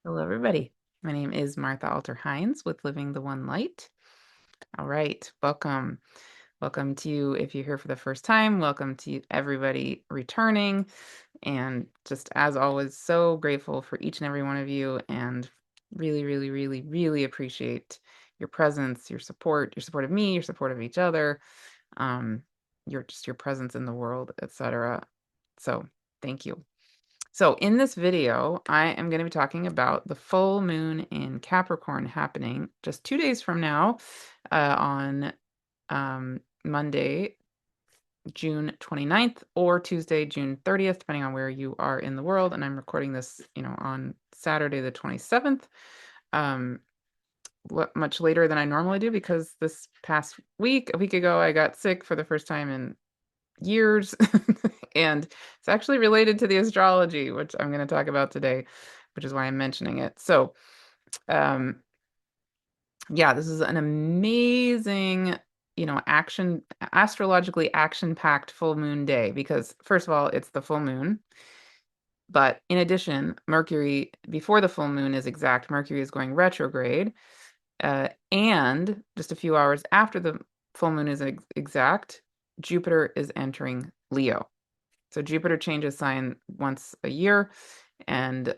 Hello, everybody. My name is Martha Alter Hines with Living the One Light. All right, welcome. Welcome to you if you're here for the first time. Welcome to everybody returning. And just as always, so grateful for each and every one of you and really, really, really, really appreciate your presence, your support of me, your support of each other, um, your presence in the world, etc. So thank you. So in this video, I am going to be talking about the full moon in Capricorn happening just 2 days from now, on Monday, June 29th, or Tuesday, June 30th, depending on where you are in the world. And I'm recording this, on Saturday, the 27th, um, much later than I normally do because this past week, a week ago, I got sick for the first time in years. And it's actually related to the astrology, which I'm going to talk about today, which is why I'm mentioning it. So, um, yeah, this is an amazing, astrologically action-packed full moon day because, first of all, it's the full moon. But in addition, Mercury, before the full moon is exact, Mercury is going retrograde. And just a few hours after the full moon is exact, Jupiter is entering Leo. So Jupiter changes sign once a year. And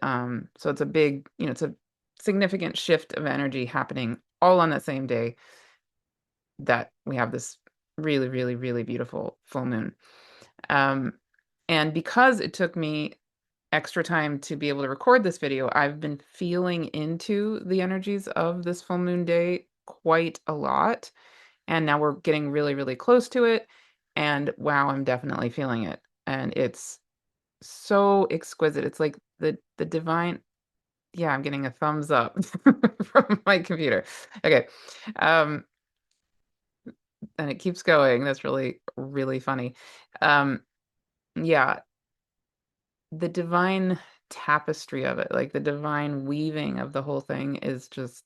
so it's a big, it's a significant shift of energy happening all on the same day that we have this really, really, really beautiful full moon. Um, and because it took me extra time to be able to record this video, I've been feeling into the energies of this full moon day quite a lot. And now we're getting really, really close to it. And wow, I'm definitely feeling it. And it's so exquisite. It's like the divine. Yeah, I'm getting a thumbs up from my computer. Okay. Um, and it keeps going. That's really, really funny. Um, yeah, the divine tapestry of it, like the divine weaving of the whole thing is just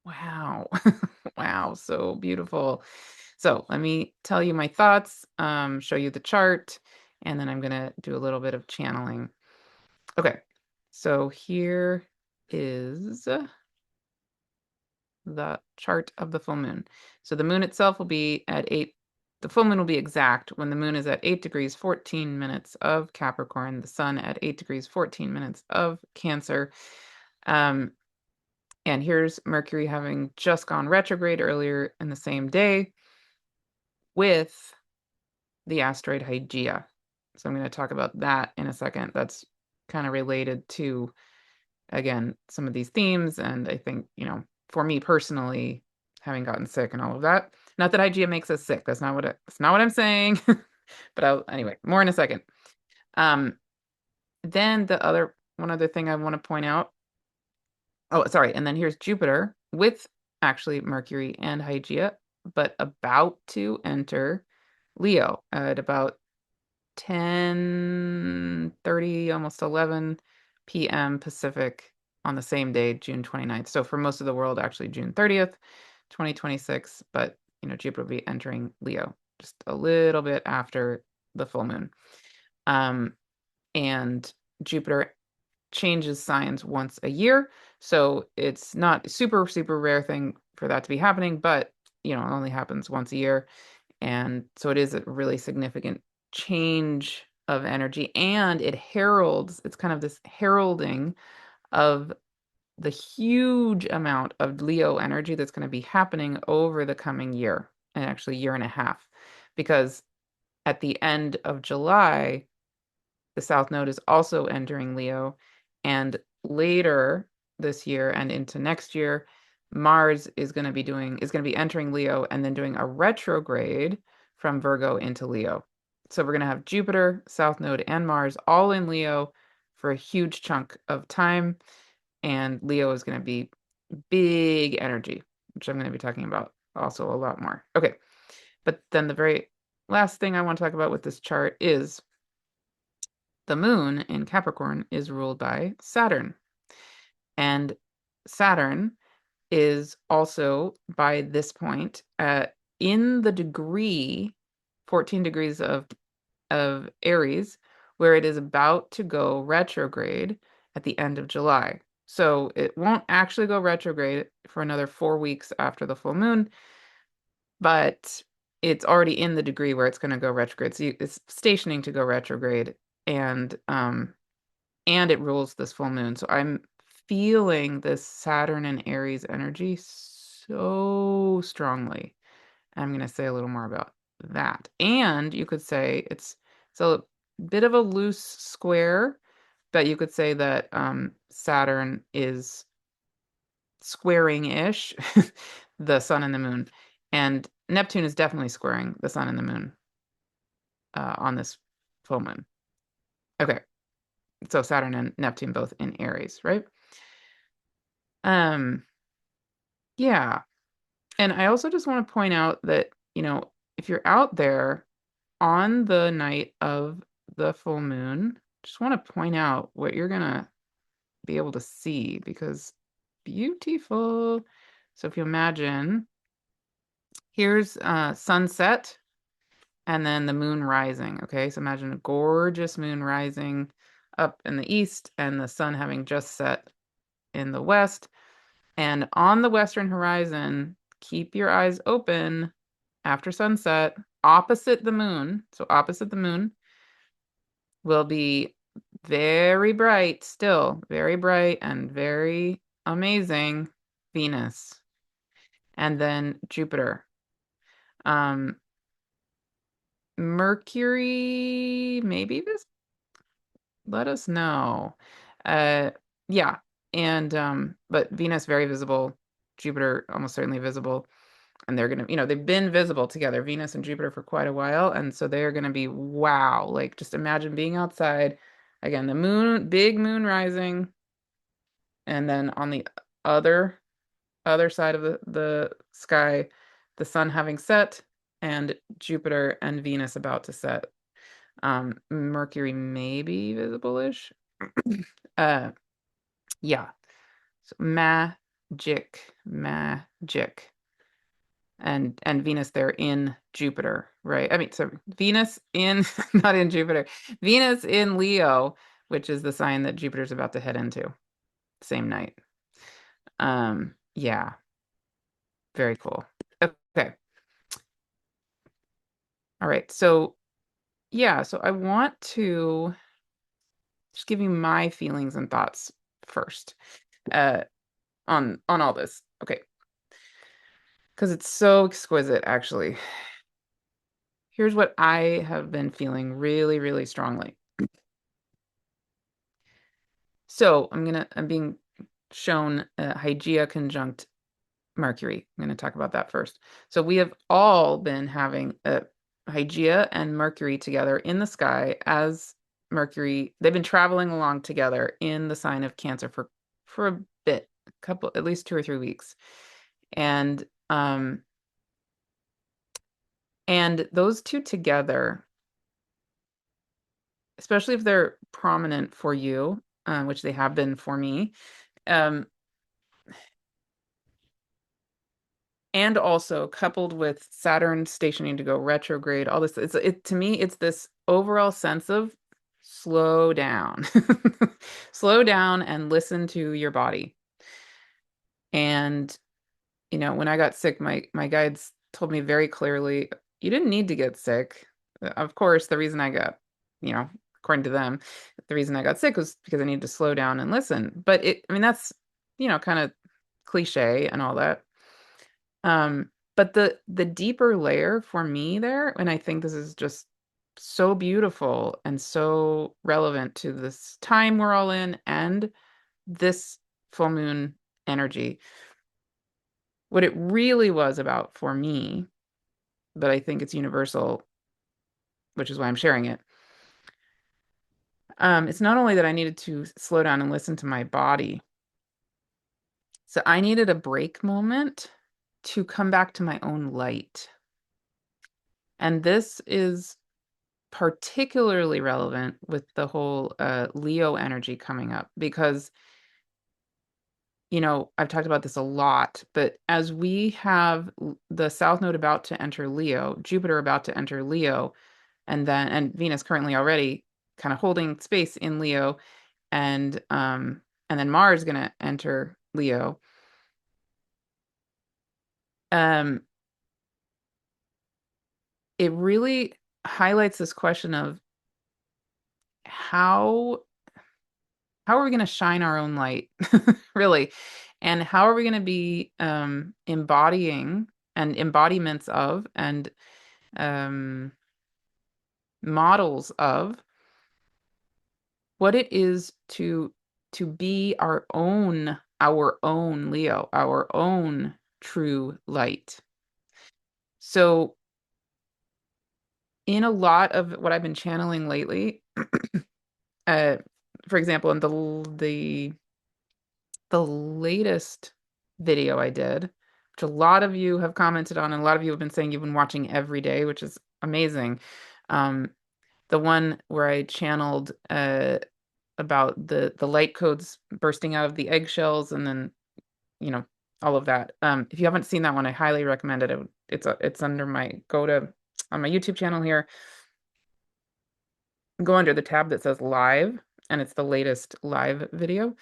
wow. Wow, so beautiful. So let me tell you my thoughts, show you the chart, and then I'm gonna do a little bit of channeling. Okay, so here is the chart of the full moon. So the moon itself will be at 8, the full moon will be exact when the moon is at 8 degrees 14 minutes of Capricorn, the sun at 8 degrees 14 minutes of Cancer. Um, and here's Mercury having just gone retrograde earlier in the same day with the asteroid Hygeia. So I'm going to talk about that in a second. That's kind of related to, again, some of these themes. And I think, for me personally, having gotten sick and all of that, not that Hygeia makes us sick. That's not what I'm saying. But anyway, more in a second. Um, then one other thing I want to point out. Oh, sorry. And then here's Jupiter with actually Mercury and Hygeia, but about to enter Leo at about 10:30, almost 11 p.m. Pacific on the same day, June 29th. So for most of the world, actually June 30th, 2026. But, Jupiter will be entering Leo just a little bit after the full moon. And Jupiter changes signs once a year. So it's not super, super rare thing for that to be happening, but, it only happens once a year. And so it is a really significant change of energy, and it's kind of this heralding of the huge amount of Leo energy that's going to be happening over the coming year, and actually year and a half, because at the end of July, the South Node is also entering Leo, and later this year and into next year, Mars is going to be entering Leo and then doing a retrograde from Virgo into Leo. So we're going to have Jupiter, South Node, and Mars all in Leo for a huge chunk of time. And Leo is going to be big energy, which I'm going to be talking about also a lot more. Okay. But then the very last thing I want to talk about with this chart is the moon in Capricorn is ruled by Saturn. And Saturn is also, by this point, in the degree, 14 degrees of Aries, where it is about to go retrograde at the end of July. So it won't actually go retrograde for another 4 weeks after the full moon, but it's already in the degree where it's going to go retrograde. So it's stationing to go retrograde, and it rules this full moon. So I'm feeling this Saturn and Aries energy so strongly. I'm going to say a little more about that. And you could say it's a bit of a loose square, but you could say that Saturn is squaring-ish the sun and the moon, and Neptune is definitely squaring the sun and the moon on this full moon. Okay, so Saturn and Neptune both in Aries, right? Um, yeah. And I also just want to point out that, if you're out there on the night of the full moon, just want to point out what you're gonna be able to see, because beautiful. So if you imagine, here's sunset and then the moon rising. Okay, so imagine a gorgeous moon rising up in the east and the sun having just set in the west. And on the western horizon, keep your eyes open after sunset, opposite the moon. So opposite the moon will be very bright, still very bright and very amazing, Venus, and then Jupiter. Um, Mercury, maybe this, let us know. Uh, yeah. And but Venus very visible, Jupiter almost certainly visible. And they're gonna, they've been visible together, Venus and Jupiter, for quite a while. And so they're gonna be wow. Like, just imagine being outside. Again, the moon, big moon rising, and then on the other other side of the sky, the sun having set, and Jupiter and Venus about to set. Mercury may be visible-ish. uh, yeah. So magic. And Venus there in Jupiter, right? I mean, so Venus in, not in Jupiter, Venus in Leo, which is the sign that Jupiter's about to head into, same night. Yeah, very cool. Okay. All right. So, yeah, so I want to just give you my feelings and thoughts first, uh, on all this. Okay. Because it's so exquisite, actually. Here's what I have been feeling really, really strongly. So I'm being shown Hygeia conjunct Mercury. I'm going to talk about that first. So we have all been having Hygeia and Mercury together in the sky as Mercury. They've been traveling along together in the sign of Cancer for a bit, at least 2 or 3 weeks. And those two together, especially if they're prominent for you, which they have been for me, um, and also coupled with Saturn stationing to go retrograde, all this, to me, it's this overall sense of slow down. Slow down and listen to your body. And, when I got sick, my guides told me very clearly, you didn't need to get sick. Of course, the reason I got, according to them, the reason I got sick was because I needed to slow down and listen. But I mean, that's, kind of cliche and all that. But the deeper layer for me there, and I think this is just so beautiful and so relevant to this time we're all in and this full moon energy. What it really was about for me, but I think it's universal, which is why I'm sharing it. It's not only that I needed to slow down and listen to my body. So I needed a break moment to come back to my own light. And this is particularly relevant with the whole Leo energy coming up, because, I've talked about this a lot, but as we have the South Node about to enter Leo, Jupiter about to enter Leo, and Venus currently already kind of holding space in Leo, and and then Mars is going to enter Leo. Um, it really highlights this question of how how are we going to shine our own light, really? And how are we going to be embodying and embodiments of and um, models of what it is to be our own Leo, our own true light. So in a lot of what I've been channeling lately, uh, for example, in the latest video I did, which a lot of you have commented on, and a lot of you have been saying you've been watching every day, which is amazing. Um, the one where I channeled about the light codes bursting out of the eggshells, and then all of that. If you haven't seen that one, I highly recommend it. It's under my go to on my YouTube channel here. Go under the tab that says live, and it's the latest live video.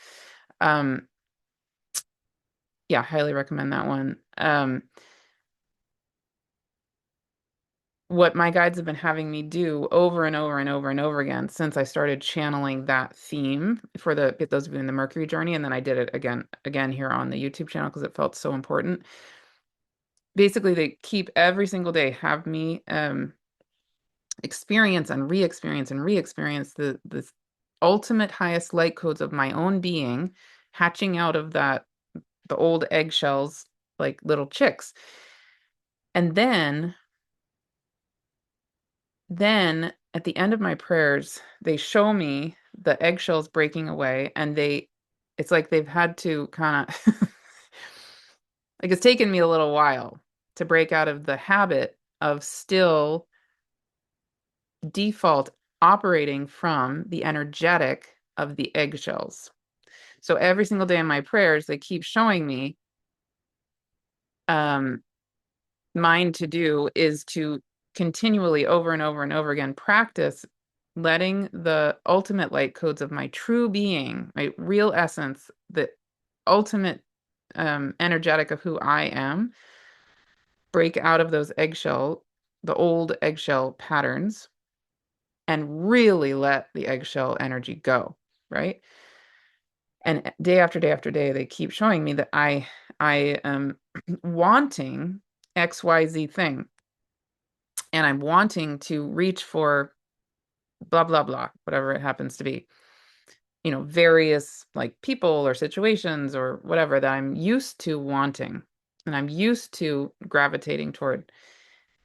Um, yeah, highly recommend that one. What my guides have been having me do over and over and over and over again since I started channeling that theme for the get those of you in the Mercury journey, and then I did it again here on the YouTube channel because it felt so important. Basically, they keep every single day have me experience and re-experience and re-experience the ultimate highest light codes of my own being hatching out of the old eggshells like little chicks. And then at the end of my prayers, they show me the eggshells breaking away, and it's like they've had to kind of like it's taken me a little while to break out of the habit of still default operating from the energetic of the eggshells. So every single day in my prayers, they keep showing me um, mine to do is to continually over and over and over again practice letting the ultimate light codes of my true being, my real essence, the ultimate energetic of who I am, break out of the old eggshell patterns, and really let the eggshell energy go, right? And day after day after day, they keep showing me that I am wanting XYZ thing, and I'm wanting to reach for blah blah blah, whatever it happens to be. Various like people or situations or whatever that I'm used to wanting and I'm used to gravitating toward.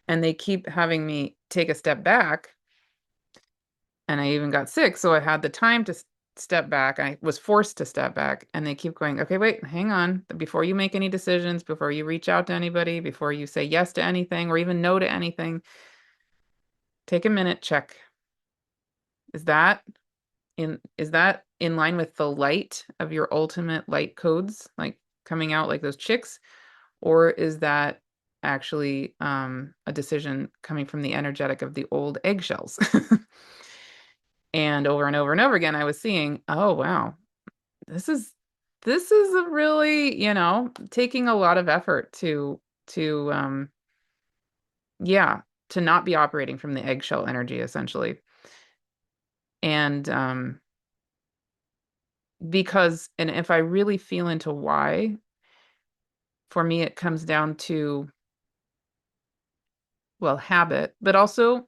And they keep having me take a step back, and I even got sick, so I had the time to step back. I was forced to step back, and they keep going, okay, wait, hang on. Before you make any decisions, before you reach out to anybody, before you say yes to anything or even no to anything, take a minute, check. Is that is that in line with the light of your ultimate light codes, like coming out like those chicks? Or is that actually a decision coming from the energetic of the old eggshells? And over and over and over again, I was seeing, oh wow, this is this is a really, taking a lot of effort to yeah, to not be operating from the eggshell energy essentially. And and if I really feel into why, for me it comes down to, well, habit, but also,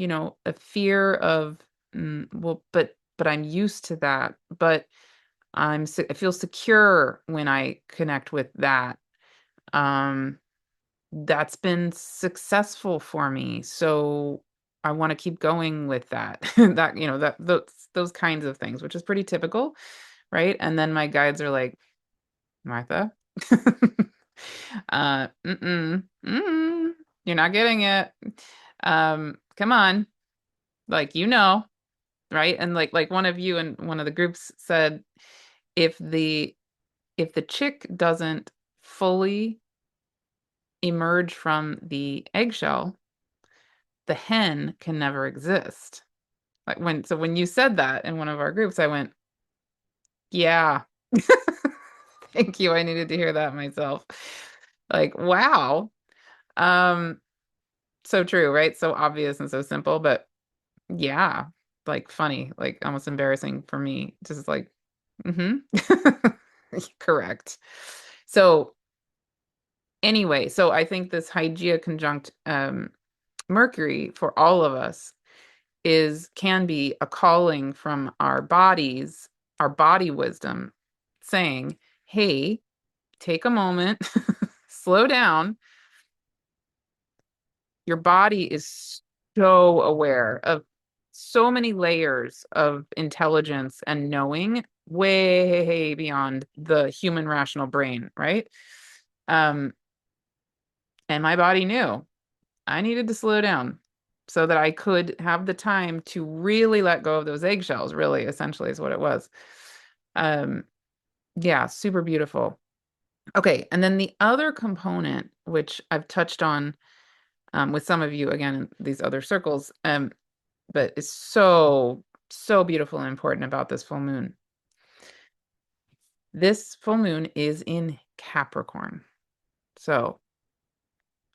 a fear of, well, but I'm used to that. But I feel secure when I connect with that. Um, that's been successful for me. So I want to keep going with that. Those kinds of things, which is pretty typical, right? And then my guides are like, Martha, you're not getting it. Come on, like right? And like one of you in one of the groups said, if the chick doesn't fully emerge from the eggshell, the hen can never exist. Like when you said that in one of our groups, I went, Yeah. Thank you. I needed to hear that myself. Like, wow. Um, so true, right? So obvious and so simple, but yeah, like funny, like almost embarrassing for me. Just like, mm-hmm. Correct. So anyway, so I think this Hygeia conjunct Mercury for all of us is can be a calling from our bodies, our body wisdom, saying, hey, take a moment, slow down. Your body is so aware of so many layers of intelligence and knowing way beyond the human rational brain, right? Um, and my body knew I needed to slow down so that I could have the time to really let go of those eggshells, really, essentially is what it was. Um, yeah, super beautiful. Okay, and then the other component, which I've touched on with some of you again in these other circles, but is so beautiful and important about this full moon. This full moon is in Capricorn. So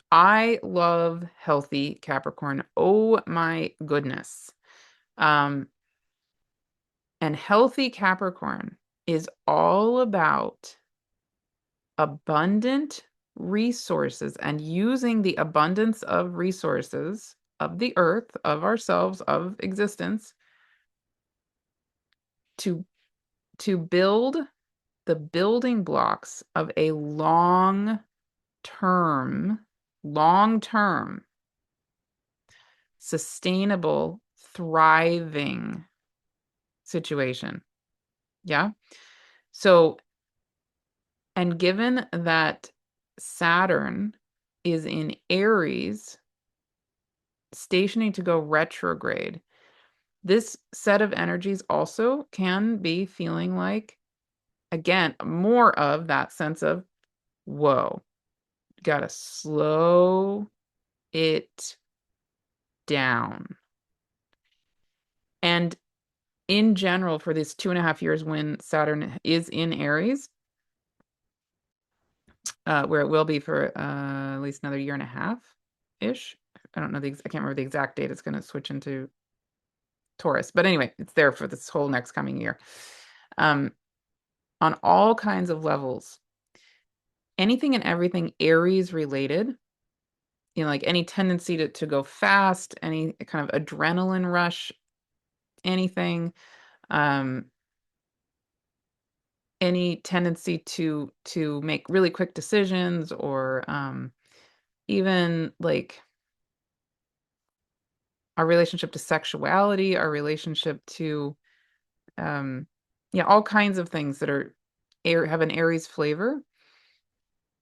I love healthy Capricorn. Oh my goodness. Um, and healthy Capricorn is all about abundant resources and using the abundance of resources of the earth, of ourselves, of existence to build the building blocks of a term, long term, sustainable, thriving situation. Yeah. So, and given that Saturn is in Aries, stationing to go retrograde, this set of energies also can be feeling like, again, more of that sense of, whoa, gotta slow it down. And in general, for these 2.5 years when Saturn is in Aries, where it will be for at least another year and a half ish. I don't know I can't remember the exact date it's going to switch into Taurus, but anyway, it's there for this whole next coming year. Um, on all kinds of levels, anything and everything Aries related, like any tendency to go fast, any kind of adrenaline rush, anything, um, any tendency to make really quick decisions or even like our relationship to sexuality, our relationship to yeah, all kinds of things that are have an Aries flavor.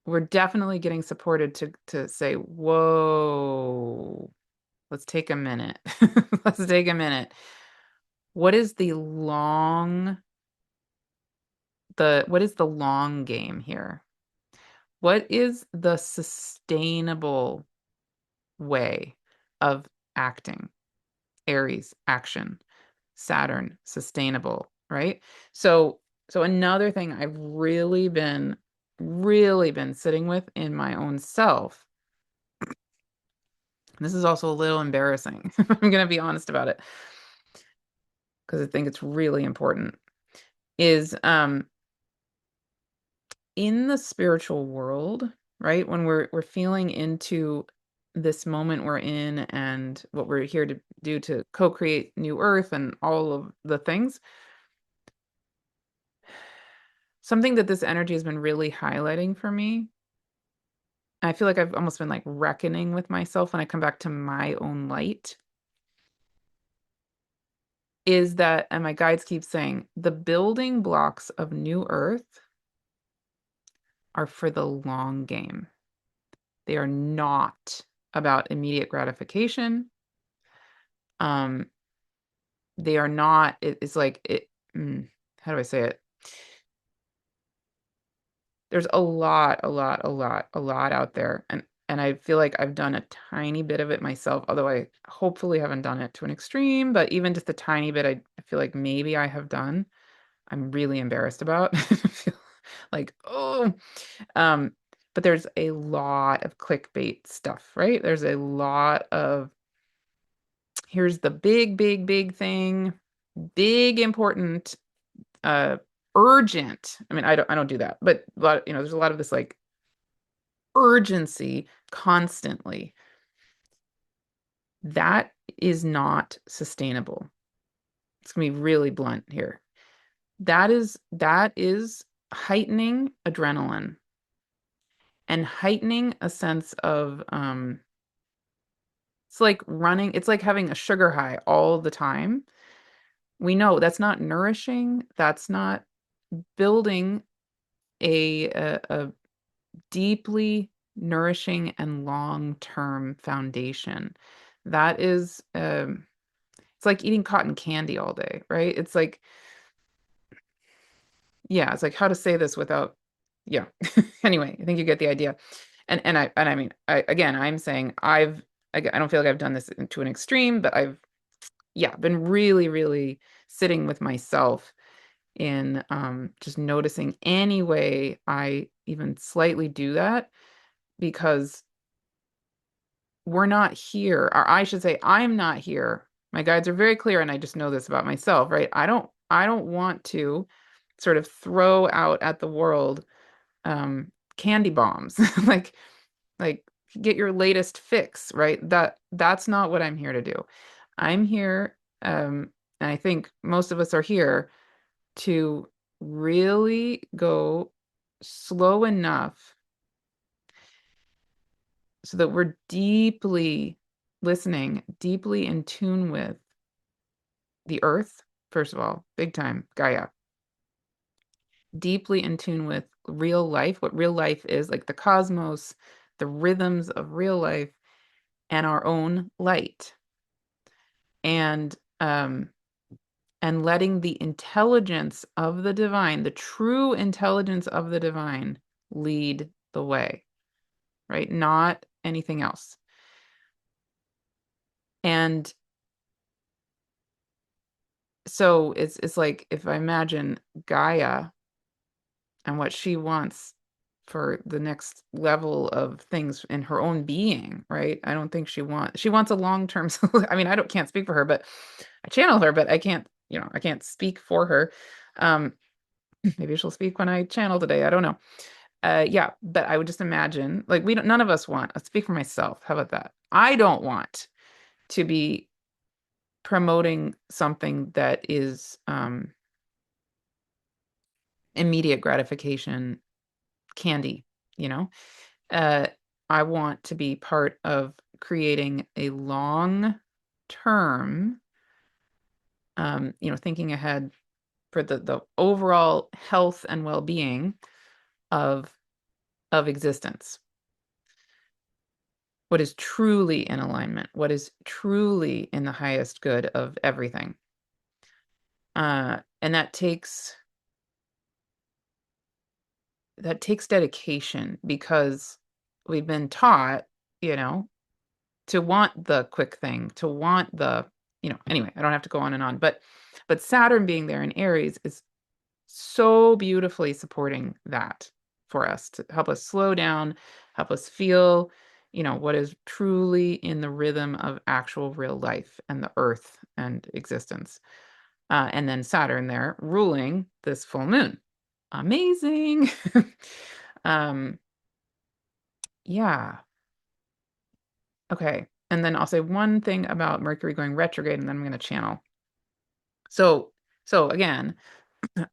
We're definitely getting supported to say, whoa, let's take a minute. Let's take a minute. What is what is the long game here? What is the sustainable way of acting? Aries, action. Saturn, sustainable, right? So another thing I've really been sitting with in my own self, this is also a little embarrassing. I'm going to be honest about it because I think it's really important, is in the spiritual world, right? When we're feeling into this moment we're in and what we're here to do to co-create new earth and all of the things, something that this energy has been really highlighting for me, I feel like I've almost been like reckoning with myself when I come back to my own light, is that, and my guides keep saying, the building blocks of new earth are for the long game. They are not about immediate gratification. Um, they are not, it's like how do I say it? There's a lot out there. And I feel like I've done a tiny bit of it myself, although I hopefully haven't done it to an extreme, but even just a tiny bit, I feel like maybe I have done. I'm really embarrassed about. I feel like, oh, um, but there's a lot of clickbait stuff, right? There's a lot of here's the big, big, big thing, big, important, uh, urgent. I mean, I don't do that, but a lot, there's a lot of this like urgency constantly. That is not sustainable. It's gonna be really blunt here. That is heightening adrenaline and heightening a sense of it's like running, it's like having a sugar high all the time. We know that's not nourishing, that's not building a deeply nourishing and long-term foundation. That is it's like eating cotton candy all day, right? It's like, yeah, it's like how to say this without, yeah. Anyway, I think you get the idea. And I mean, again, I'm saying I don't feel like I've done this to an extreme, but I've, yeah, been really, really sitting with myself in just noticing any way I even slightly do that, because we're not here, or I should say, I'm not here. My guides are very clear, and I just know this about myself, right? I don't want to sort of throw out at the world candy bombs, like like get your latest fix, right? That's not what I'm here to do. I'm here, and I think most of us are here to really go slow enough so that we're deeply listening, deeply in tune with the earth, first of all, big time, Gaia, deeply in tune with real life, what real life is, like the cosmos, the rhythms of real life, and our own light. And and letting the intelligence of the divine, the true intelligence of the divine, lead the way, right? Not anything else. And so it's like if I imagine Gaia and what she wants for the next level of things in her own being, right? I don't think she wants a long-term I mean, I don't can't speak for her, but I channel her, but I can't, I can't speak for her. Um, maybe she'll speak when I channel today. I don't know. Yeah, but I would just imagine, like, we don't, none of us want, I'll speak for myself. How about that? I don't want to be promoting something that is immediate gratification candy, you know? Uh, I want to be part of creating a long term, thinking ahead for the overall health and well-being of existence. What is truly in alignment, what is truly in the highest good of everything. And that takes dedication, because we've been taught, you know, to want the quick thing, to want the, anyway, I don't have to go on and on, but Saturn being there in Aries is so beautifully supporting that for us, to help us slow down, help us feel, what is truly in the rhythm of actual real life and the earth and existence. And then Saturn there ruling this full moon. Amazing. um, yeah. Okay. And then I'll say one thing about Mercury going retrograde, and then I'm going to channel. So, again,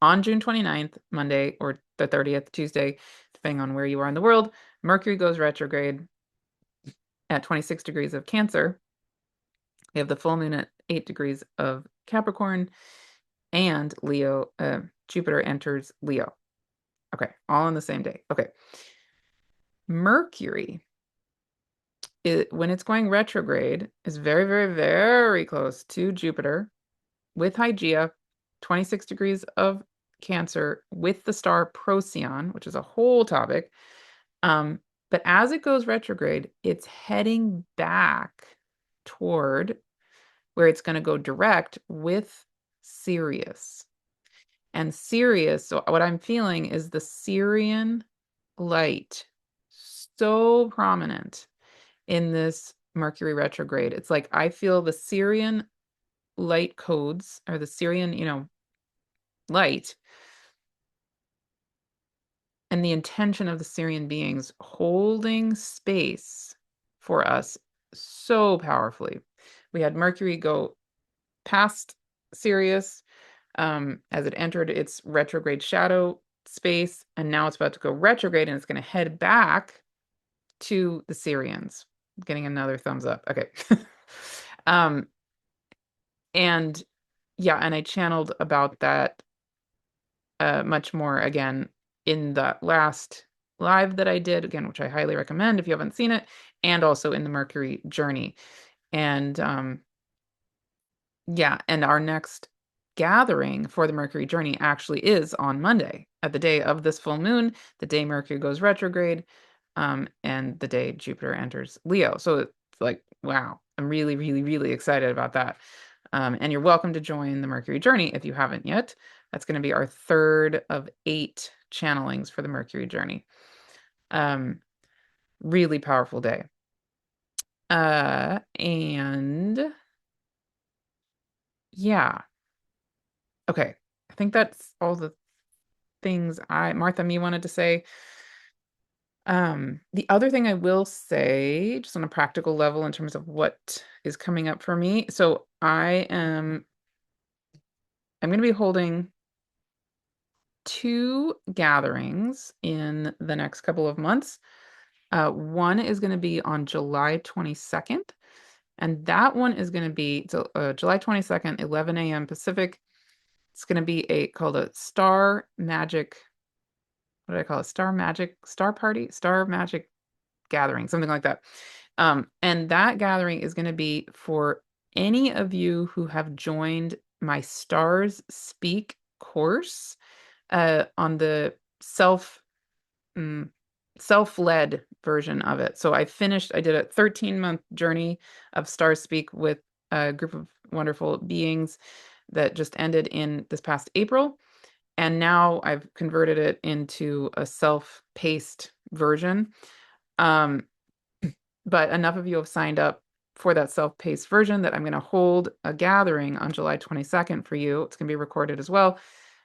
on June 29th, Monday, or the 30th, Tuesday, depending on where you are in the world, Mercury goes retrograde at 26 degrees of Cancer. We have the full moon at 8 degrees of Capricorn, and Jupiter enters Leo. Okay, all on the same day. Okay. Mercury, when it's going retrograde, is very, very, very close to Jupiter with Hygeia, 26 degrees of Cancer with the star Procyon, which is a whole topic. But as it goes retrograde, it's heading back toward where it's going to go direct with Sirius. And Sirius, so what I'm feeling is the Sirian light so prominent in this Mercury retrograde. It's like I feel the Sirian light codes, or the Sirian, light, and the intention of the Sirian beings holding space for us so powerfully. We had Mercury go past Sirius as it entered its retrograde shadow space, and now it's about to go retrograde, and it's going to head back to the Sirians. Getting another thumbs up. Okay. um, and yeah, and I channeled about that much more again in the last live that I did, again, which I highly recommend if you haven't seen it, and also in the Mercury journey. And yeah, and our next gathering for the Mercury journey actually is on Monday, at the day of this full moon, the day Mercury goes retrograde, and the day Jupiter enters Leo. So it's like, wow, I'm really, really, really excited about that. And you're welcome to join the Mercury journey if you haven't yet. That's going to be our third of 8 channelings for the Mercury journey. Really powerful day. And yeah. Okay. I think that's all the things Martha, me wanted to say. The other thing I will say, just on a practical level in terms of what is coming up for me. So I'm going to be holding 2 gatherings in the next couple of months. One is going to be on July 22nd, and that one is going to be July 22nd, 11 a.m. Pacific. It's going to be called a Star Magic. What did I call it? Star Magic gathering, something like that. And that gathering is going to be for any of you who have joined my Stars Speak course on the self-led version of it. So I did a 13-month journey of Stars Speak with a group of wonderful beings that just ended in this past April. And now I've converted it into a self-paced version. Um, but enough of you have signed up for that self-paced version that I'm going to hold a gathering on July 22nd for you. It's going to be recorded as well,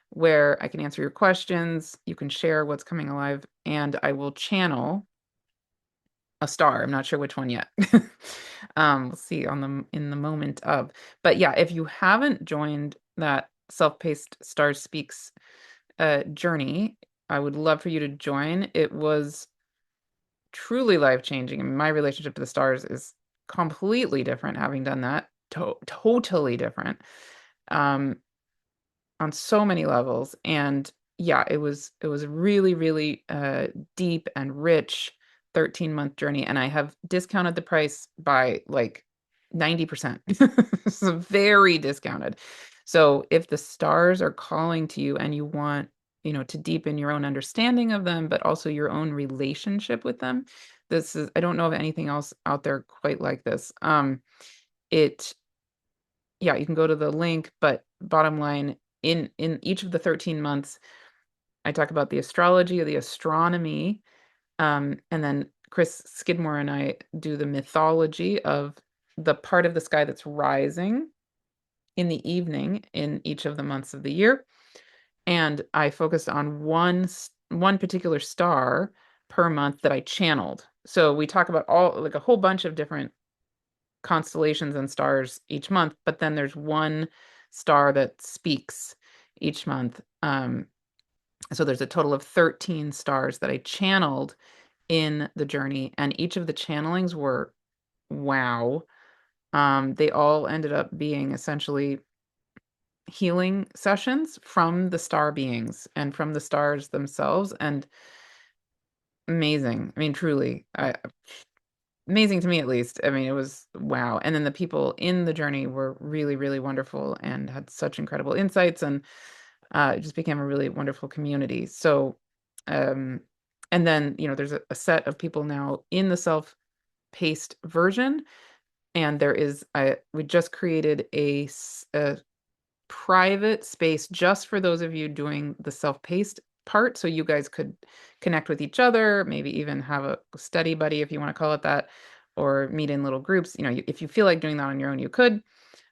where I can answer your questions. You can share what's coming alive, and I will channel a star. I'm not sure which one yet. We'll see in the moment of. But yeah, if you haven't joined that self-paced Stars Speaks journey, I would love for you to join. It was truly life-changing. I mean, my relationship to the stars is completely different having done that. Totally different. Um, on so many levels. And yeah, it was really, really deep and rich 13-month journey. And I have discounted the price by like 90%. So very discounted. So if the stars are calling to you and you want, to deepen your own understanding of them, but also your own relationship with them, I don't know of anything else out there quite like this. It Yeah, you can go to the link, but bottom line, in each of the 13 months, I talk about the astrology or the astronomy, and then Chris Skidmore and I do the mythology of the part of the sky that's rising in the evening in each of the months of the year. And I focused on one particular star per month that I channeled. So we talk about like a whole bunch of different constellations and stars each month, but then there's one star that speaks each month. So there's a total of 13 stars that I channeled in the journey, and each of the channelings were wow. They all ended up being essentially healing sessions from the star beings and from the stars themselves, and amazing. I mean, truly, amazing to me at least. I mean, it was wow. And then the people in the journey were really, really wonderful and had such incredible insights, and it just became a really wonderful community. So, and then, there's a set of people now in the self-paced version, and we just created a private space just for those of you doing the self-paced part, so you guys could connect with each other, maybe even have a study buddy if you want to call it that, or meet in little groups. If you feel like doing that on your own, you could.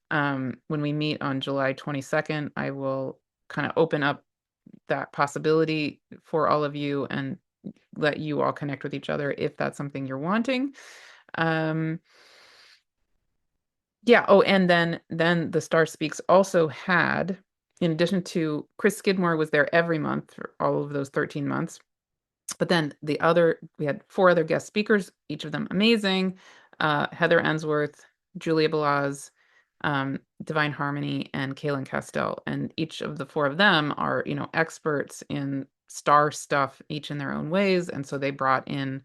When we meet on July 22nd, I will kind of open up that possibility for all of you and let you all connect with each other if that's something you're wanting. Um, yeah. Oh, and then the Star Speaks also had, in addition to Chris Skidmore was there every month for all of those 13 months. But then we had 4 other guest speakers, each of them amazing. Heather Ensworth, Julia Balaz, Divine Harmony, and Kaylin Castell. And each of the 4 of them are, experts in star stuff, each in their own ways. And so they brought in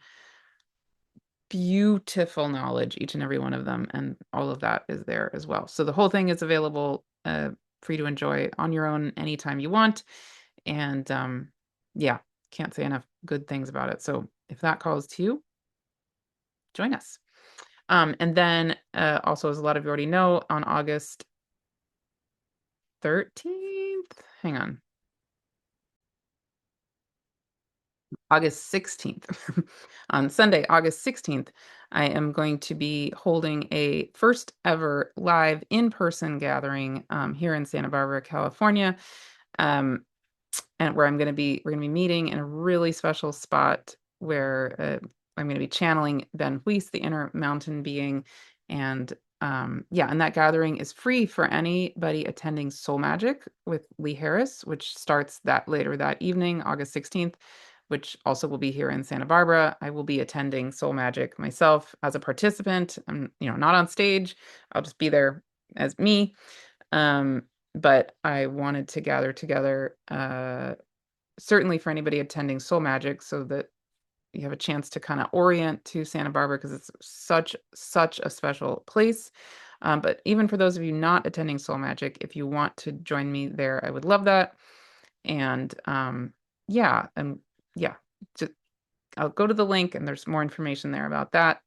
beautiful knowledge, each and every one of them, and all of that is there as well. So the whole thing is available for you to enjoy on your own anytime you want. And yeah, can't say enough good things about it. So if that calls to you, join us. And then also, as a lot of you already know, on August 13th, hang on, August 16th, on Sunday, August 16th, I am going to be holding a first ever live in-person gathering here in Santa Barbara, California. Um, and where we're gonna be meeting in a really special spot where I'm gonna be channeling Ben Huis, the inner mountain being, and yeah, and that gathering is free for anybody attending Soul Magic with Lee Harris, which starts that later that evening, August 16th, which also will be here in Santa Barbara. I will be attending Soul Magic myself as a participant. I'm, not on stage. I'll just be there as me. Um, but I wanted to gather together, certainly for anybody attending Soul Magic, so that you have a chance to kind of orient to Santa Barbara because it's such a special place. But even for those of you not attending Soul Magic, if you want to join me there, I would love that. And yeah, yeah, just, I'll go to the link and there's more information there about that.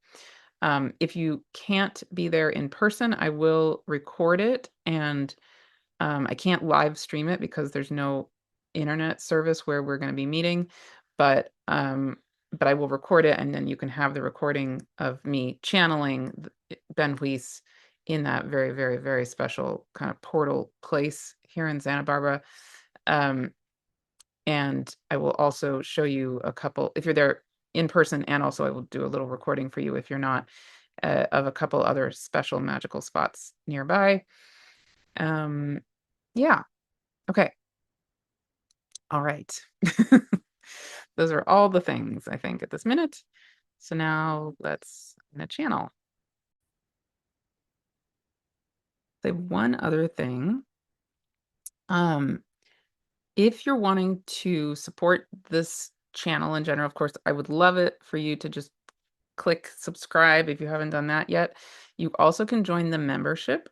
If you can't be there in person, I will record it, and I can't live stream it because there's no internet service where we're going to be meeting, but I will record it, and then you can have the recording of me channeling Ben Huis in that very, very, very special kind of portal place here in Santa Barbara. Um, and I will also show you a couple, if you're there in person, and also I will do a little recording for you if you're not, of a couple other special magical spots nearby. Um, yeah. Okay. All right. Those are all the things I think at this minute. So now let's in a channel. Say one other thing. If you're wanting to support this channel in general, of course, I would love it for you to just click subscribe if you haven't done that yet. You also can join the membership,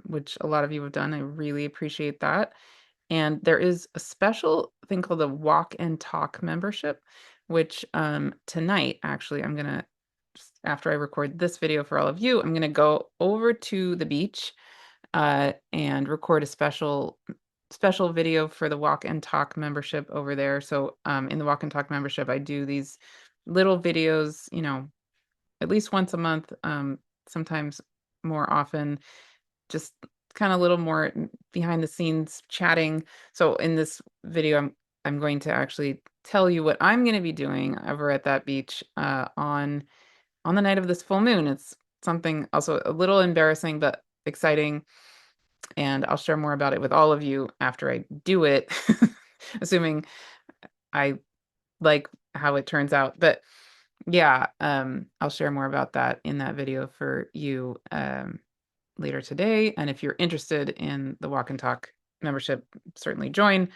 which a lot of you have done. I really appreciate that. And there is a special thing called the Walk and Talk membership, which tonight, actually, I'm going to, after I record this video for all of you, I'm going to go over to the beach and record a special video for the Walk and Talk membership over there. So in the Walk and Talk membership, I do these little videos, at least once a month, sometimes more often, just kind of a little more behind the scenes chatting. So in this video, I'm going to actually tell you what I'm going to be doing over at that beach on the night of this full moon. It's something also a little embarrassing but exciting, and I'll share more about it with all of you after I do it, assuming I like how it turns out. But yeah, I'll share more about that in that video for you later today. And if you're interested in the Walk and Talk membership, certainly join.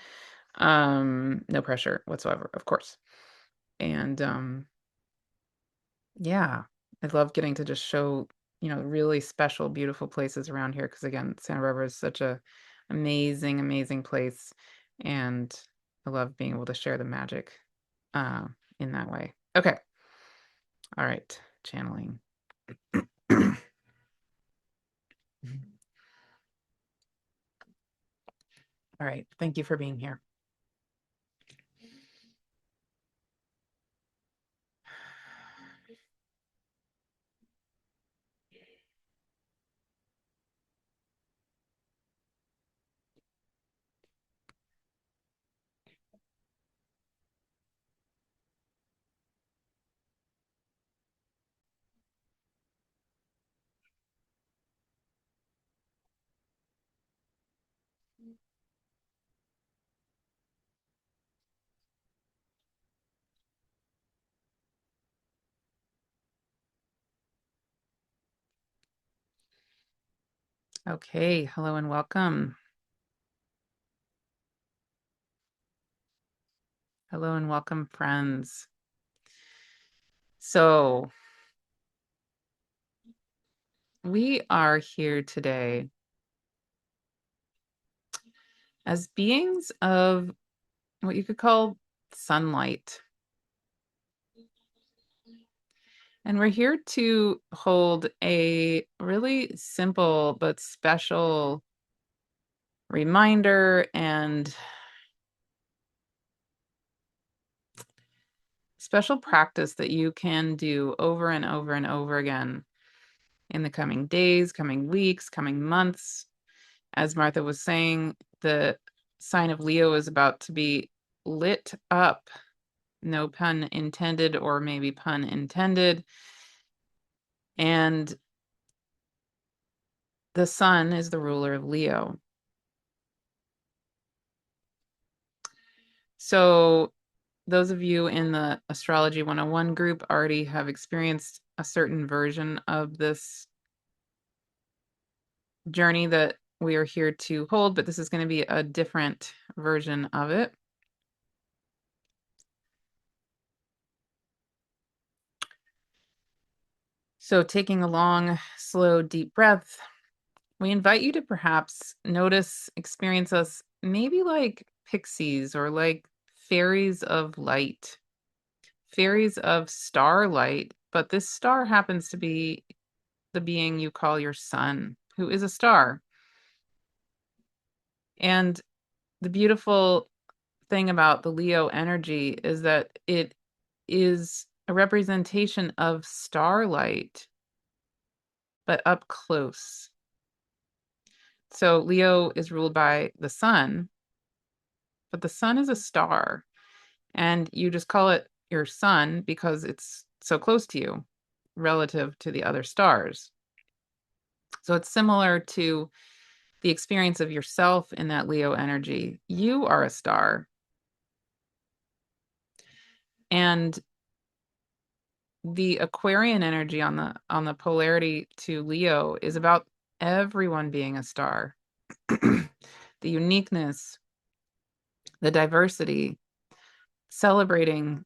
No pressure whatsoever, of course. And yeah, I love getting to just show, really special, beautiful places around here. Because again, Santa Barbara is such a amazing, amazing place. And I love being able to share the magic uh, in that way. Okay. All right. Channeling. All right. Thank you for being here. Okay. Hello and welcome. Hello and welcome, friends. So we are here today as beings of what you could call sunlight. And we're here to hold a really simple but special reminder and special practice that you can do over and over and over again in the coming days, coming weeks, coming months. As Martha was saying, the sign of Leo is about to be lit up. No pun intended, or maybe pun intended. And the sun is the ruler of Leo. So those of you in the Astrology 101 group already have experienced a certain version of this journey that we are here to hold, but this is going to be a different version of it. So taking a long, slow, deep breath, we invite you to perhaps notice, experience us maybe like pixies or like fairies of light, fairies of starlight, but this star happens to be the being you call your sun, who is a star. And the beautiful thing about the Leo energy is that it is a representation of starlight, but up close. So Leo is ruled by the sun, but the sun is a star, and you just call it your sun because it's so close to you relative to the other stars. So it's similar to the experience of yourself in that Leo energy. You are a star. And the Aquarian energy on the polarity to Leo is about everyone being a star. The uniqueness, the diversity, celebrating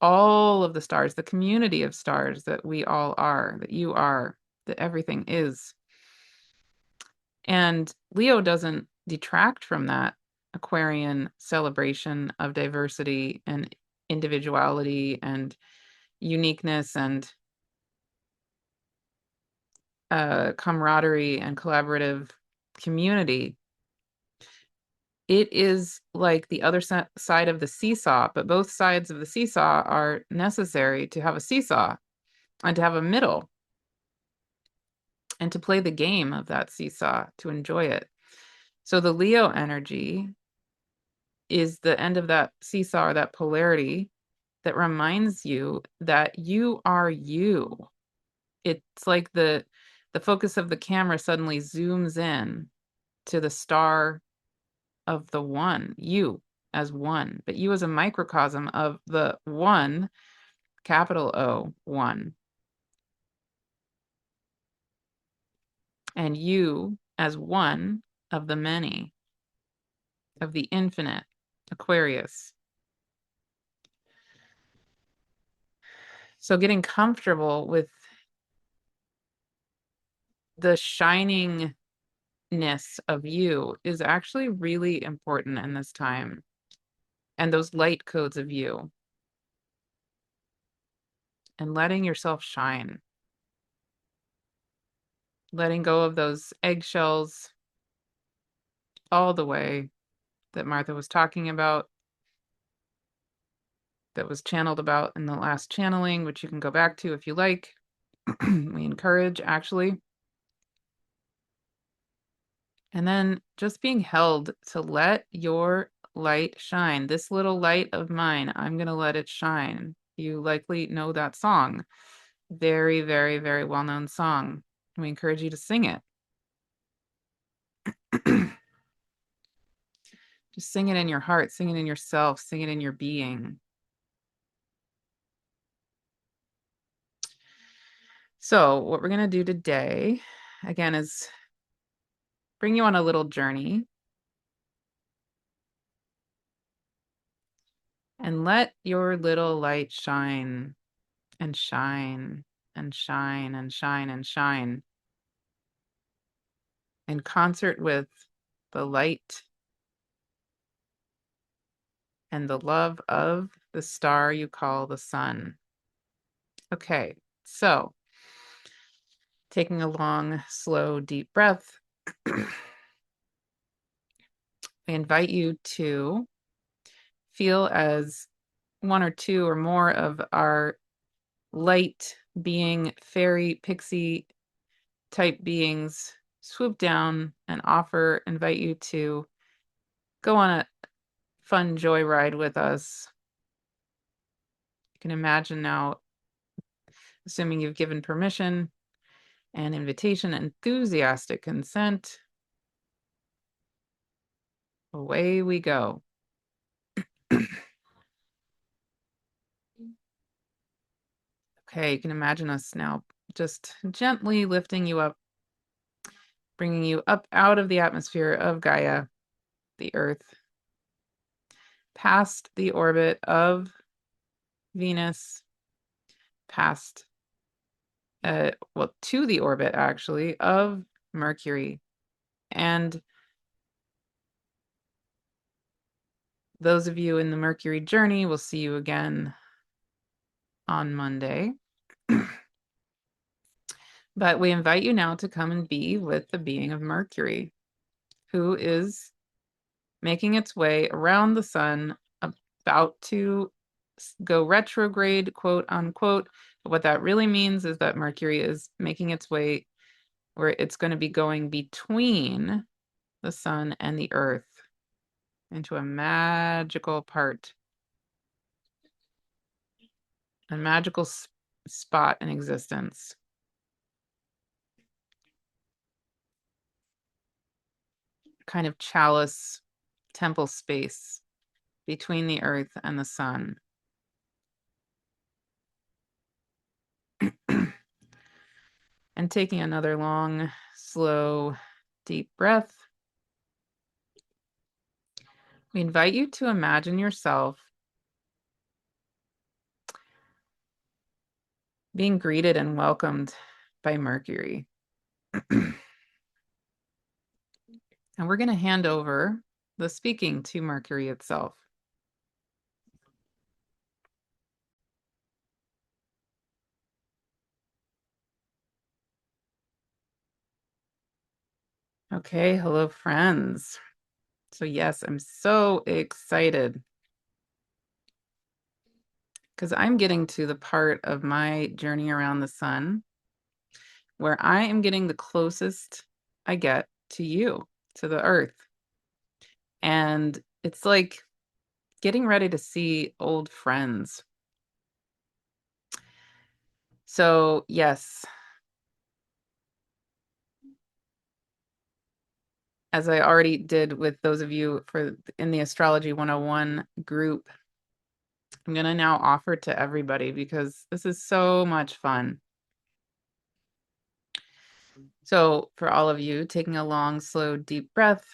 all of the stars, the community of stars that we all are, that you are, that everything is. And Leo doesn't detract from that Aquarian celebration of diversity and individuality and uniqueness and camaraderie and collaborative community. It is like the other side of the seesaw, but both sides of the seesaw are necessary to have a seesaw and to have a middle and to play the game of that seesaw, to enjoy it. So the Leo energy is the end of that seesaw, or that polarity, that reminds you that you are you. It's like the focus of the camera suddenly zooms in to the star of the one, you as one, but you as a microcosm of the one, capital O, one. And you as one of the many, of the infinite, Aquarius. So getting comfortable with the shiningness of you is actually really important in this time. And those light codes of you. And letting yourself shine. Letting go of those eggshells all the way that Martha was talking about, that was channeled about in the last channeling, which you can go back to if you like. We encourage, actually. And then just being held to let your light shine. This little light of mine, I'm going to let it shine. You likely know that song. Very, very, very well-known song. We encourage you to sing it. Just sing it in your heart, sing it in yourself, sing it in your being. So what we're going to do today, again, is bring you on a little journey and let your little light shine and shine and shine and shine and shine in concert with the light and the love of the star you call the sun. Okay, so taking a long, slow, deep breath, we invite you to feel as one or two or more of our light being, fairy, pixie type beings swoop down and invite you to go on a fun joyride with us. You can imagine now, assuming you've given permission and invitation, enthusiastic consent, away we go. Okay, you can imagine us now just gently lifting you up, bringing you up out of the atmosphere of Gaia, the Earth, past the orbit of Venus, past, well, to the orbit actually of Mercury. And those of you in the Mercury journey, will see you again on Monday. But we invite you now to come and be with the being of Mercury, who is making its way around the sun, about to go retrograde, quote unquote. But what that really means is that Mercury is making its way where it's going to be going between the sun and the earth into a magical part, a magical spot in existence. Kind of chalice temple space between the earth and the sun. And taking another long, slow, deep breath, we invite you to imagine yourself being greeted and welcomed by Mercury. And we're going to hand over the speaking to Mercury itself. Okay, hello friends. So yes, I'm so excited because I'm getting to the part of my journey around the sun where I am getting the closest I get to you, to the earth. And it's like getting ready to see old friends. So yes, as I already did with those of you in the Astrology 101 group, I'm going to now offer to everybody because this is so much fun. So for all of you taking a long, slow, deep breath,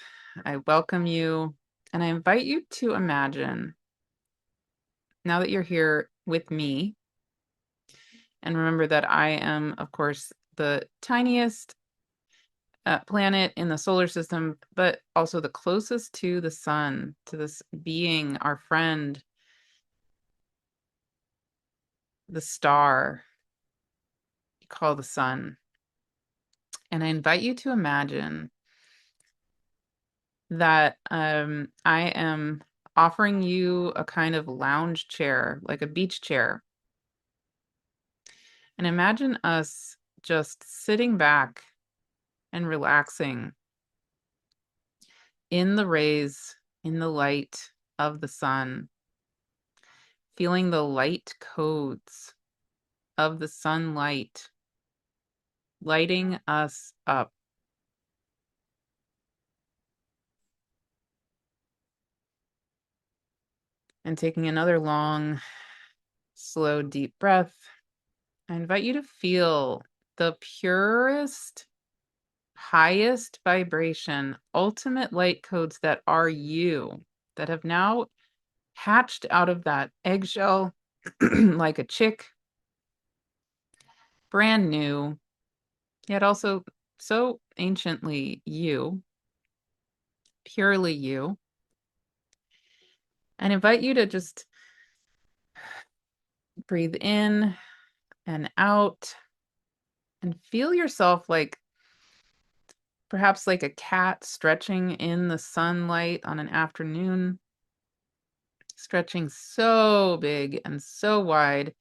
I welcome you and I invite you to imagine, now that you're here with me, and remember that I am, of course, the tiniest planet in the solar system, but also the closest to the sun, to this being, our friend, the star you call the sun. And I invite you to imagine that I am offering you a kind of lounge chair, like a beach chair. And imagine us just sitting back and relaxing in the rays, in the light of the sun, feeling the light codes of the sunlight lighting us up. And taking another long, slow, deep breath, I invite you to feel the purest, highest vibration, ultimate light codes that are you, that have now hatched out of that eggshell like a chick, brand new, yet also so anciently you, purely you. And invite you to just breathe in and out and feel yourself like perhaps like a cat stretching in the sunlight on an afternoon, stretching so big and so wide,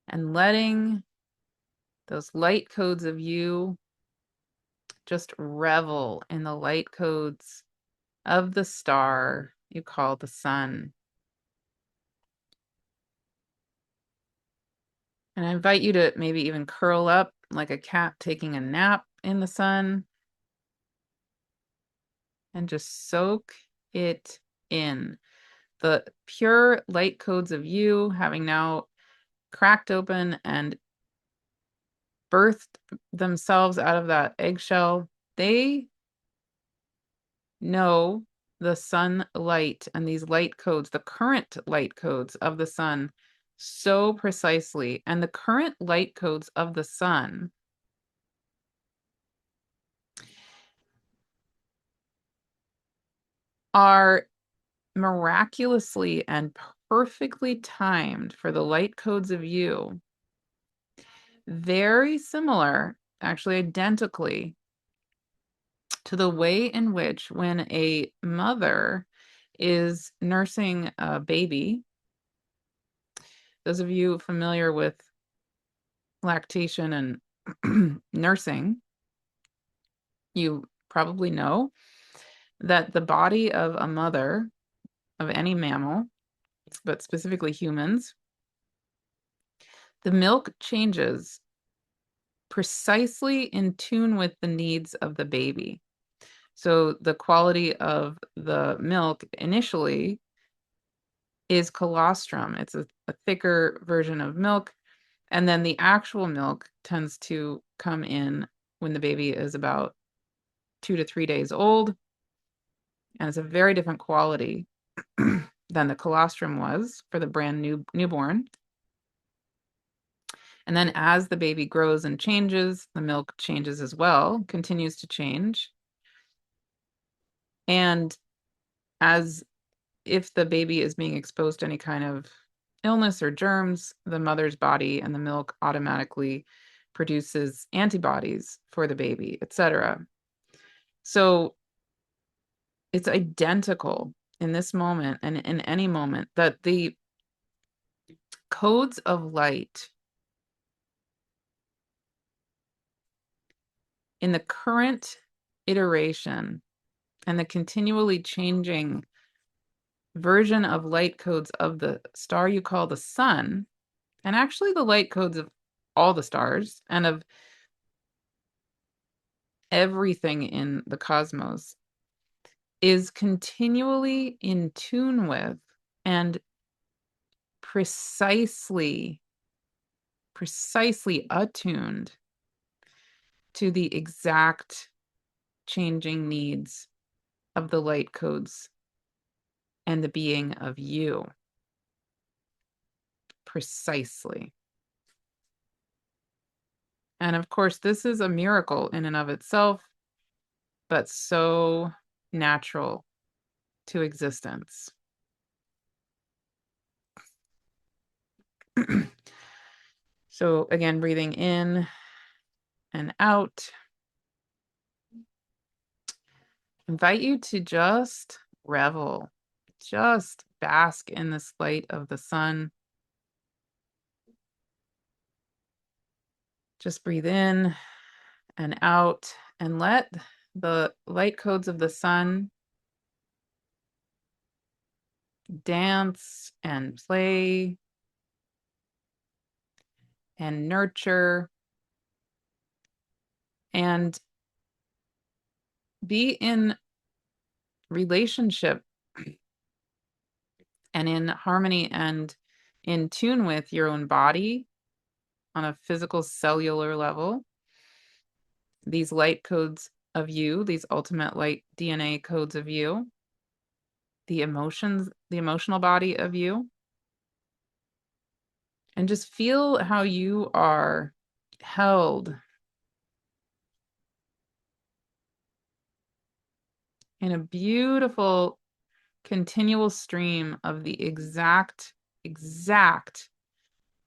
and letting those light codes of you just revel in the light codes of the star you call the sun. And I invite you to maybe even curl up like a cat taking a nap in the sun and just soak it in. The pure light codes of you having now cracked open and birthed themselves out of that eggshell. They know the sunlight and these light codes, the current light codes of the sun so precisely. And the current light codes of the sun are miraculously and perfectly timed for the light codes of you. Very similar, actually identically, to the way in which when a mother is nursing a baby, those of you familiar with lactation and nursing, you probably know that the body of a mother of any mammal, but specifically humans, the milk changes precisely in tune with the needs of the baby. So the quality of the milk initially is colostrum. It's a thicker version of milk. And then the actual milk tends to come in when the baby is about 2 to 3 days old. And it's a very different quality than the colostrum was for the brand new newborn. And then as the baby grows and changes, the milk changes as well, continues to change. And as if the baby is being exposed to any kind of illness or germs, the mother's body and the milk automatically produces antibodies for the baby, etc. So it's identical in this moment and in any moment that the codes of light in the current iteration and the continually changing version of light codes of the star you call the sun, and actually the light codes of all the stars and of everything in the cosmos, is continually in tune with and precisely attuned to the exact changing needs of the light codes and the being of you. Precisely. And of course, this is a miracle in and of itself, but so natural to existence. So again, breathing in and out. invite you to just revel, just bask in this light of the sun. Just breathe in and out and let the light codes of the sun dance and play and nurture and be in relationship and in harmony and in tune with your own body on a physical cellular level. These light codes of you, these ultimate light DNA codes of you, the emotions, the emotional body of you, and just feel how you are held in a beautiful continual stream of the exact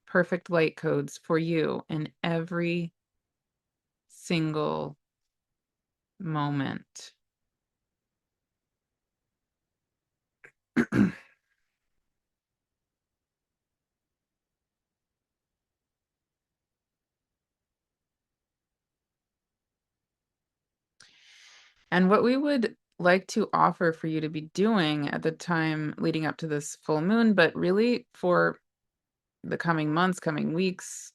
perfect light codes for you in every single moment. And what we would like to offer for you to be doing at the time leading up to this full moon, but really for the coming months, coming weeks,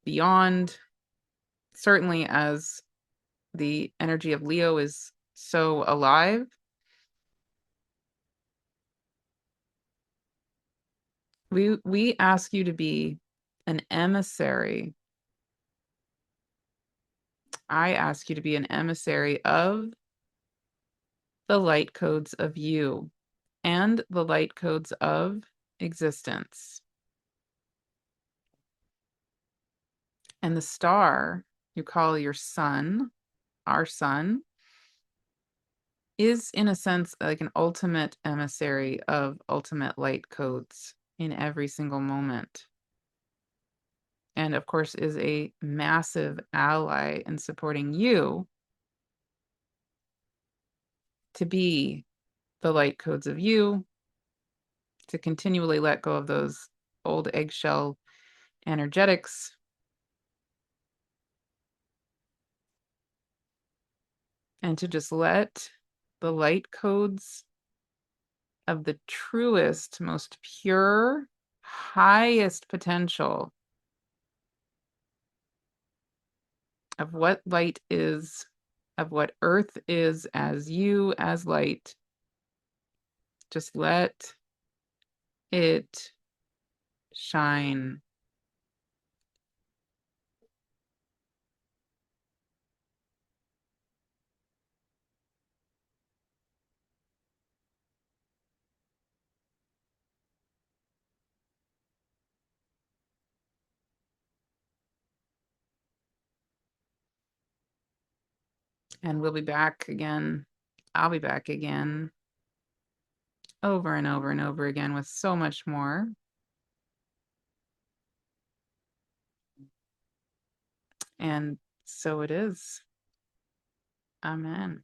beyond, certainly as the energy of Leo is so alive, we ask you to be an emissary. I ask you to be an emissary of the light codes of you and the light codes of existence. And the star you call your sun, our sun, is in a sense like an ultimate emissary of ultimate light codes in every single moment. And of course, is a massive ally in supporting you to be the light codes of you, to continually let go of those old eggshell energetics, and to just let the light codes of the truest, most pure, highest potential of what light is, of what earth is as you, as light. Just let it shine. And we'll be back again. I'll be back again over and over and over again with so much more. And so it is. Amen.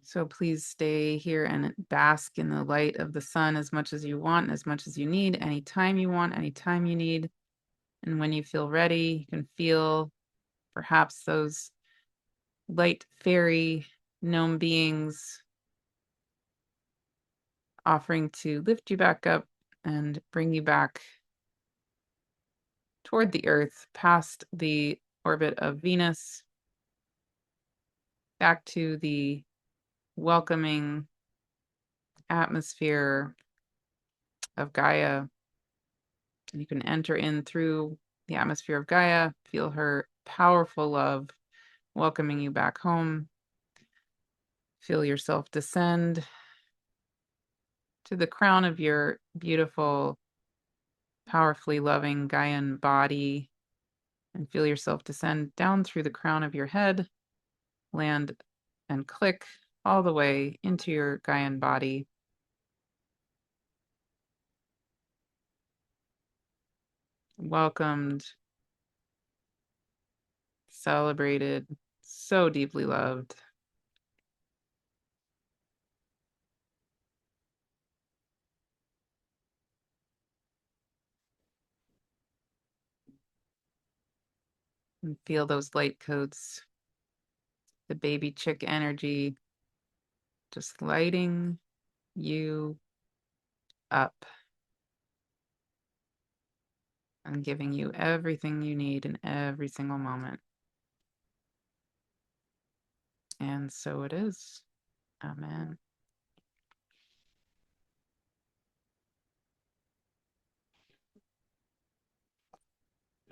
So please stay here and bask in the light of the sun as much as you want, as much as you need, anytime you want, anytime you need. And when you feel ready, you can feel perhaps those light fairy gnome beings offering to lift you back up and bring you back toward the earth, past the orbit of Venus, back to the welcoming atmosphere of Gaia. You can enter in through the atmosphere of Gaia, feel her powerful love welcoming you back home. Feel yourself descend to the crown of your beautiful, powerfully loving Gaian body, and feel yourself descend down through the crown of your head, land and click all the way into your Gaian body. welcomed, celebrated, so deeply loved. And feel those light coats, the baby chick energy, just lighting you up and giving you everything you need in every single moment. And so it is. Amen.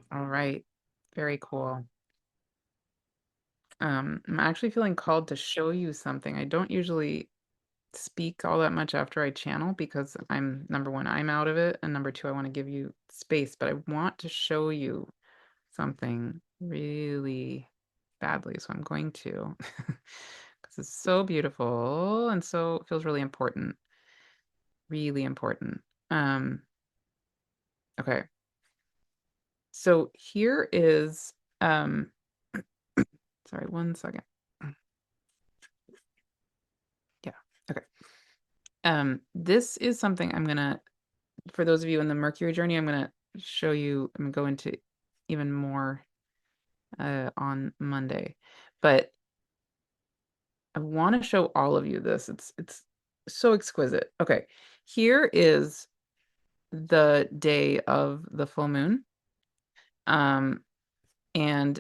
All right. Very cool. I'm actually feeling called to show you something. I don't usually speak all that much after I channel because number one, I'm out of it, and number two, I want to give you space, but I want to show you something really badly, so I'm going to because it's so beautiful and so it feels really important. Really important. Okay. So here is sorry, one second. Yeah. Okay. This is something for those of you in the Mercury journey, I'm gonna show you, I'm gonna go into even more on Monday. But I want to show all of you this. It's so exquisite. Okay. Here is the day of the full moon. And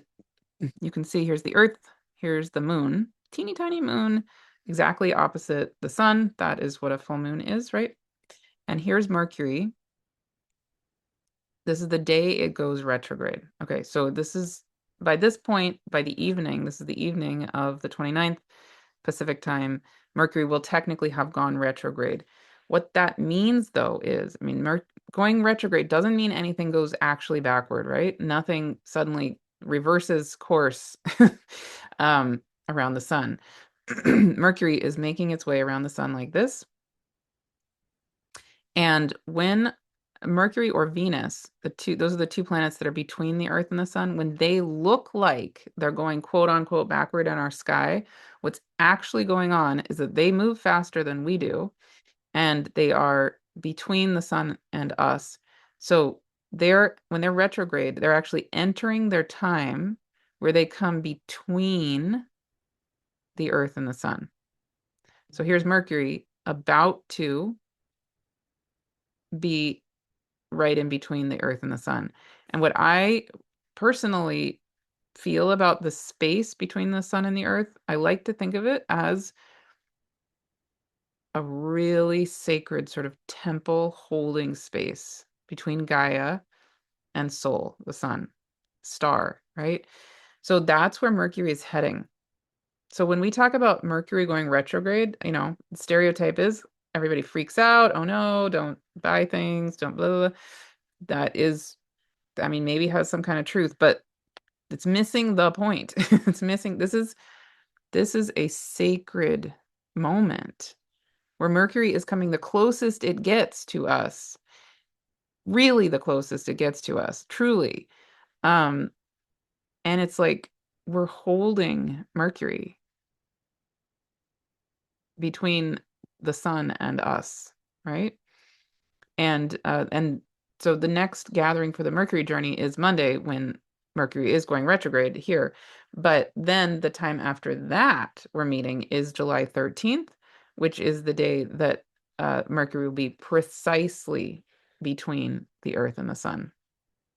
you can see here's the Earth, here's the moon, teeny tiny moon, exactly opposite the sun. That is what a full moon is, right? And here's Mercury. This is the day it goes retrograde. Okay, so this is by this point, by the evening, this is the evening of the 29th Pacific time, Mercury will technically have gone retrograde. What that means, though, is, I mean, going retrograde doesn't mean anything goes actually backward, right? Nothing suddenly reverses course around the sun. Mercury is making its way around the sun like this. And when Mercury or Venus, those are the two planets that are between the Earth and the sun, when they look like they're going quote unquote backward in our sky, what's actually going on is that they move faster than we do, and they are between the sun and us. So when they're retrograde, they're actually entering their time where they come between the Earth and the sun. So here's Mercury about to be right in between the Earth and the sun. And what I personally feel about the space between the sun and the Earth, I like to think of it as a really sacred sort of temple holding space between Gaia and Sol, the sun, star, right? So that's where Mercury is heading. So when we talk about Mercury going retrograde, the stereotype is everybody freaks out. Oh no, don't buy things, don't blah, blah, blah. That is, I mean, maybe has some kind of truth, but it's missing the point. It's missing. This is a sacred moment where Mercury is coming the closest it gets to us, really the closest it gets to us, truly. Um, and it's like we're holding Mercury between the sun and us, right? And so the next gathering for the Mercury journey is Monday when Mercury is going retrograde here. But then the time after that we're meeting is July 13th, which is the day that Mercury will be precisely between the Earth and the sun.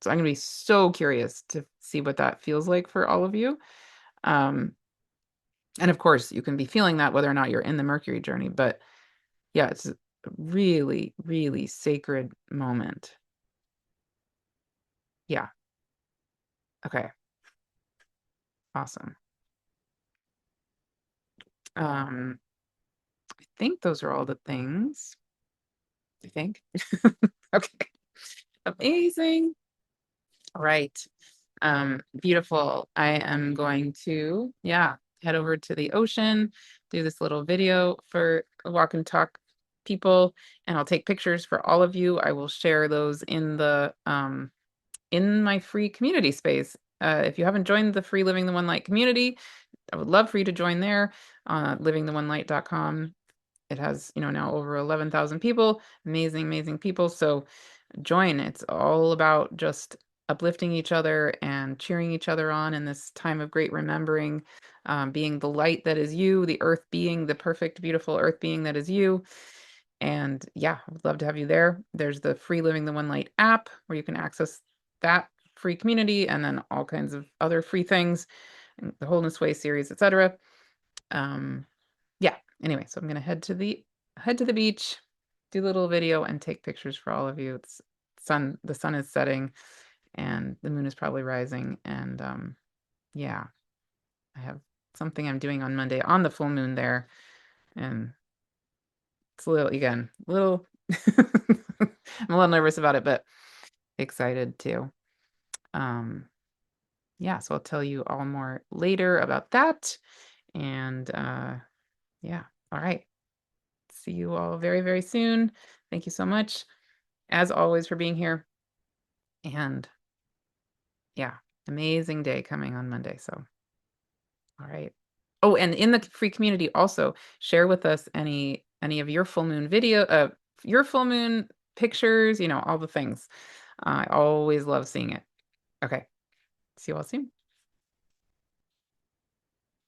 So I'm going to be so curious to see what that feels like for all of you. Um, and of course, you can be feeling that whether or not you're in the Mercury journey. But yeah, it's a really, really sacred moment. Yeah. Okay. Awesome. I think those are all the things. I think. Okay. Amazing. All right. Beautiful. I am going to, yeah, head over to the ocean, do this little video for walk and talk people, and I'll take pictures for all of you. I will share those in the in my free community space. If you haven't joined the free Living the One Light community, I would love for you to join there. Livingtheonelight.com. It has, now over 11,000 people, amazing, amazing people. So join. It's all about just uplifting each other and cheering each other on in this time of great remembering, being the light that is you, the earth being, the perfect, beautiful earth being that is you. And yeah, I would love to have you there. There's the free Living the One Light app where you can access that free community and then all kinds of other free things, the Wholeness Way series, etc. Yeah. Anyway, so I'm gonna head to the beach, do a little video, and take pictures for all of you. The sun is setting, and the moon is probably rising, and yeah, I have something I'm doing on Monday on the full moon there, and it's a little again, a little. I'm a little nervous about it, but excited too. Um, yeah, so I'll tell you all more later about that, and yeah, all right. See you all very, very soon. Thank you so much, as always, for being here. And yeah, amazing day coming on Monday. So, all right. Oh, and in the free community, also share with us any of your full moon your full moon pictures. All the things. I always love seeing it. Okay. See you all soon.